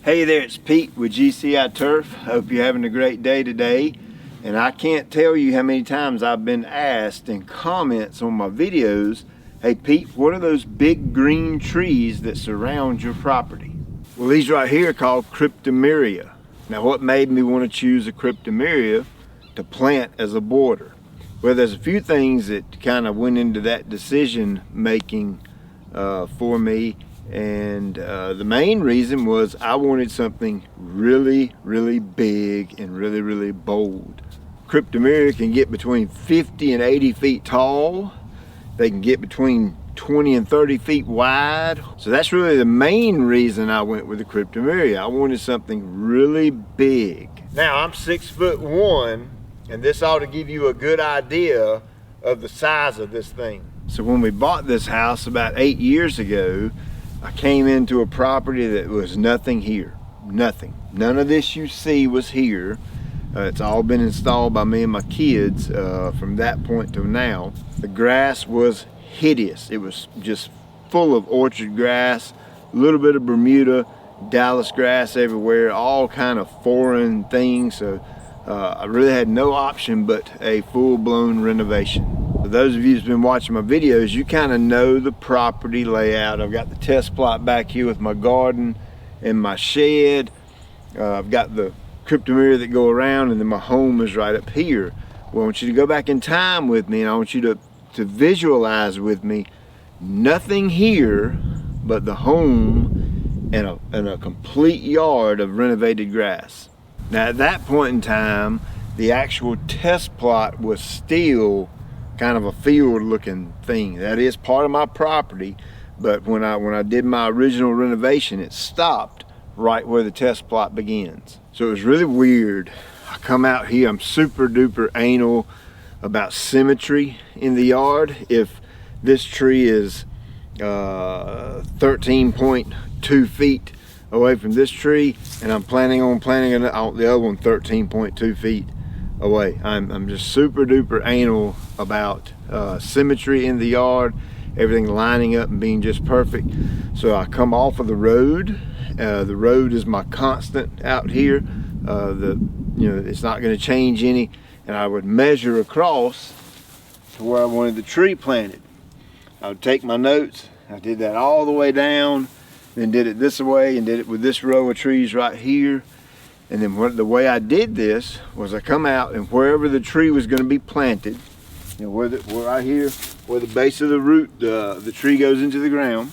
Hey there, it's Pete with GCI Turf. Hope you're having a great day today. And I can't tell you how many times I've been asked in comments on my videos, hey Pete, what are those big green trees that surround your property? Well, these right here are called Cryptomeria. Now what made me want to choose a Cryptomeria to plant as a border? Well, there's a few things that kind of went into that decision making for me. And the main reason was I wanted something really big and really bold. Cryptomeria can get between 50 and 80 feet tall. They can get between 20 and 30 feet wide. So that's really the main reason I went with the Cryptomeria. I wanted something really big. Now I'm 6'1", and this ought to give you a good idea of the size of this thing. So when we bought this house about 8 years ago, I came into a property that was nothing here, nothing. None of this you see was here. It's all been installed by me and my kids from that point to now. The grass was hideous. It was just full of orchard grass, a little bit of Bermuda, Dallas grass everywhere, all kind of foreign things. So I really had no option but a full-blown renovation. For those of you who've been watching my videos, you kind of know the property layout. I've got the test plot back here with my garden and my shed. I've got the Cryptomeria that go around, and then my home is right up here. Well, I want you to go back in time with me, and I want you to visualize with me nothing here but the home and a complete yard of renovated grass. Now at that point in time, the actual test plot was still kind of a field looking thing. That is part of my property, but when I did my original renovation, it stopped right where the test plot begins. So it was really weird. I come out here, I'm super duper anal about symmetry in the yard. If this tree is 13.2 feet away from this tree, and I'm planning on planting the other one 13.2 feet away. I'm just super duper anal about symmetry in the yard, everything lining up and being just perfect. So I come off of the road. The road is my constant out here. It's not going to change any, and I would measure across to where I wanted the tree planted. I would take my notes. I did that all the way down, then did it this way and did it with this row of trees right here. And then the way I did this was I come out, and wherever the tree was going to be planted, where right here, where the base of the root, the tree goes into the ground,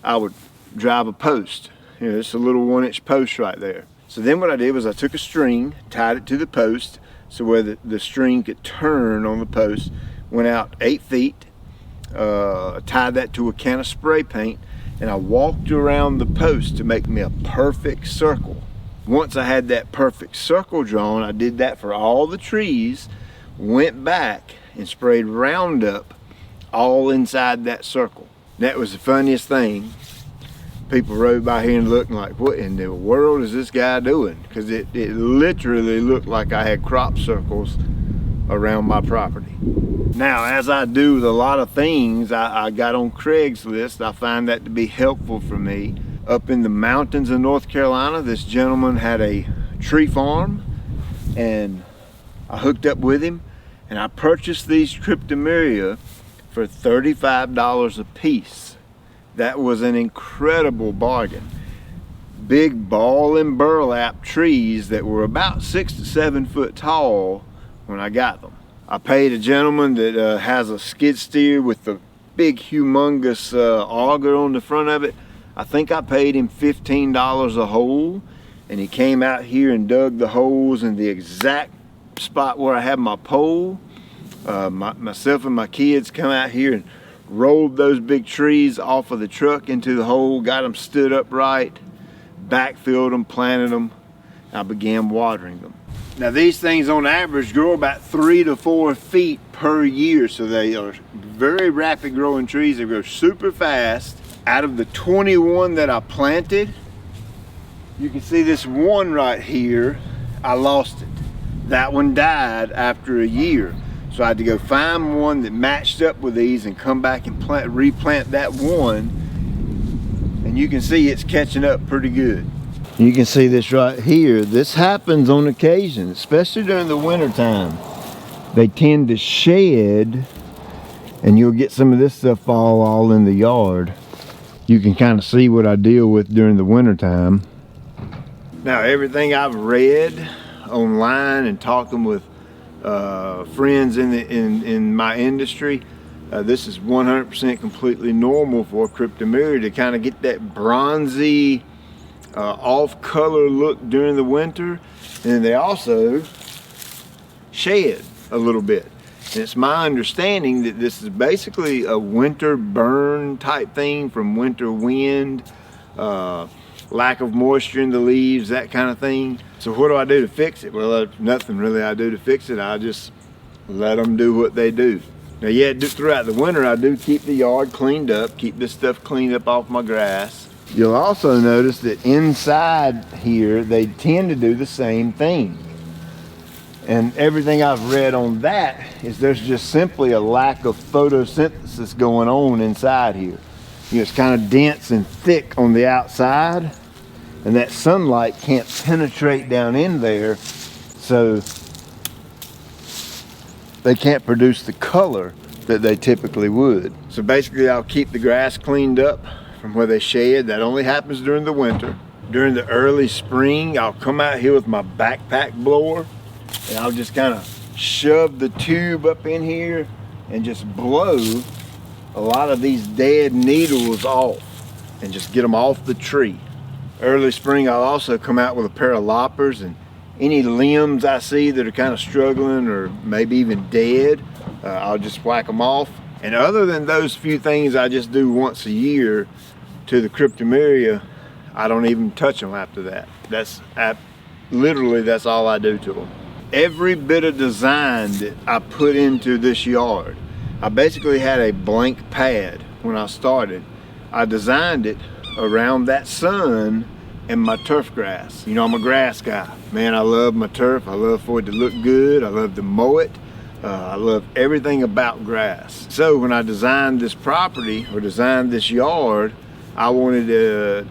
I would drive a post. It's a little 1-inch post right there. So then what I did was I took a string, tied it to the post, so where the string could turn on the post, went out 8 feet, tied that to a can of spray paint, and I walked around the post to make me a perfect circle. Once I had that perfect circle drawn, I did that for all the trees, went back and sprayed Roundup all inside that circle. That was the funniest thing. People rode by here and looked like, what in the world is this guy doing? Because it literally looked like I had crop circles around my property. Now, as I do with a lot of things, I got on Craigslist. I find that to be helpful for me. Up in the mountains of North Carolina, this gentleman had a tree farm, and I hooked up with him, and I purchased these Cryptomeria for $35 a piece. That was an incredible bargain. Big ball and burlap trees that were about 6 to 7 foot tall when I got them. I paid a gentleman that has a skid steer with the big humongous auger on the front of it. I think I paid him $15 a hole, and he came out here and dug the holes in the exact spot where I have my pole. Myself and my kids come out here and rolled those big trees off of the truck into the hole, got them stood upright, backfilled them, planted them. I began watering them. Now these things on average grow about 3 to 4 feet per year, so they are very rapid growing trees. They grow super fast. Out of the 21 that I planted, you can see this one right here, I lost it. That one died after a year. So I had to go find one that matched up with these and come back and replant that one. And and you can see it's catching up pretty good. You can see this right here. This happens on occasion, especially during the winter time. They tend to shed, and you'll get some of this stuff fall all in the yard. You can kind of see what I deal with during the winter time. Now, everything I've read online and talking with friends in my industry, this is 100% completely normal for a Cryptomeria to kind of get that bronzy, off color look during the winter, and they also shed a little bit. And it's my understanding that this is basically a winter burn type thing from winter wind, lack of moisture in the leaves, that kind of thing. So what do I do to fix it? Well, nothing really I do to fix it. I just let them do what they do. Now, yeah, throughout the winter, I do keep the yard cleaned up, keep this stuff cleaned up off my grass. You'll also notice that inside here, they tend to do the same thing. And everything I've read on that is there's just simply a lack of photosynthesis going on inside here. You know, it's kind of dense and thick on the outside, and that sunlight can't penetrate down in there, so they can't produce the color that they typically would. So basically, I'll keep the grass cleaned up from where they shed. That only happens during the winter. During the early spring, I'll come out here with my backpack blower, and I'll just kind of shove the tube up in here and just blow a lot of these dead needles off and just get them off the tree. Early spring, I'll also come out with a pair of loppers, and any limbs I see that are kind of struggling or maybe even dead, I'll just whack them off. And other than those few things I just do once a year to the Cryptomeria, I don't even touch them after that. Literally, that's all I do to them. Every bit of design that I put into this yard, I basically had a blank pad when I started. I designed it around that sun and my turf grass. You know, I'm a grass guy. Man, I love my turf. I love for it to look good. I love to mow it. I love everything about grass. So when I designed this property or designed this yard, I wanted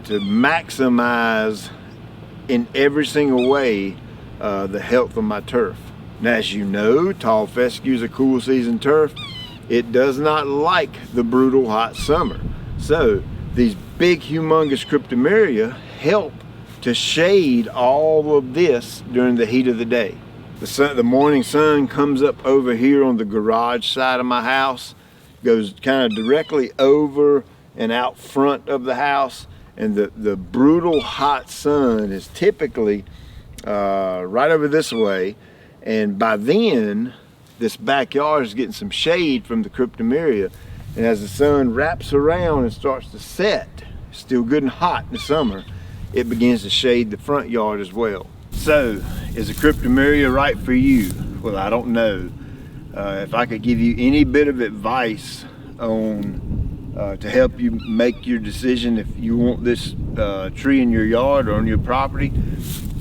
to maximize in every single way the health of my turf. Now, as you know, tall fescue is a cool season turf. It does not like the brutal hot summer. So these big humongous Cryptomeria help to shade all of this during the heat of the day. The morning sun comes up over here on the garage side of my house, goes kind of directly over and out front of the house, and the brutal hot sun is typically right over this way, and by then this backyard is getting some shade from the Cryptomeria, and as the sun wraps around and starts to set, it's still good and hot in the summer, it begins to shade the front yard as well. So, is a Cryptomeria right for you? Well, I don't know. If I could give you any bit of advice on to help you make your decision if you want this tree in your yard or on your property,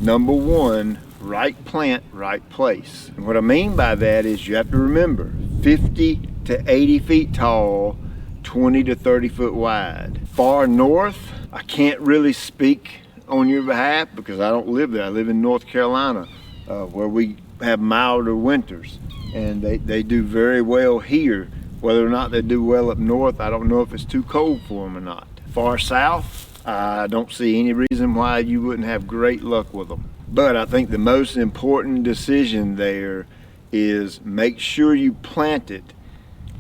number one, right plant, right place. And what I mean by that is you have to remember 50 to 80 feet tall, 20 to 30 foot wide. Far north, I can't really speak on your behalf because I don't live there. I live in North Carolina where we have milder winters, and they do very well here. Whether or not they do well up north, I don't know if it's too cold for them or not. Far south, I don't see any reason why you wouldn't have great luck with them. But I think the most important decision there is make sure you plant it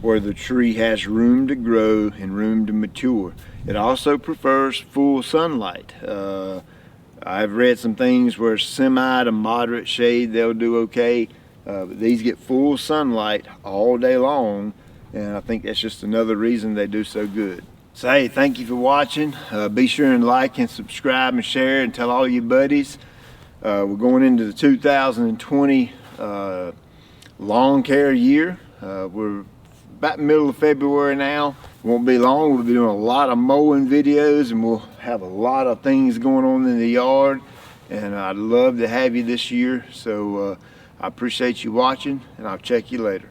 where the tree has room to grow and room to mature. It also prefers full sunlight. I've read some things where semi to moderate shade, they'll do okay. But these get full sunlight all day long, and I think that's just another reason they do so good. So hey, thank you for watching. Be sure and like and subscribe and share and tell all your buddies. We're going into the 2020 lawn care year. We're about middle of February now. It won't be long. We'll be doing a lot of mowing videos, and we'll have a lot of things going on in the yard, and I'd love to have you this year. So I appreciate you watching, and I'll check you later.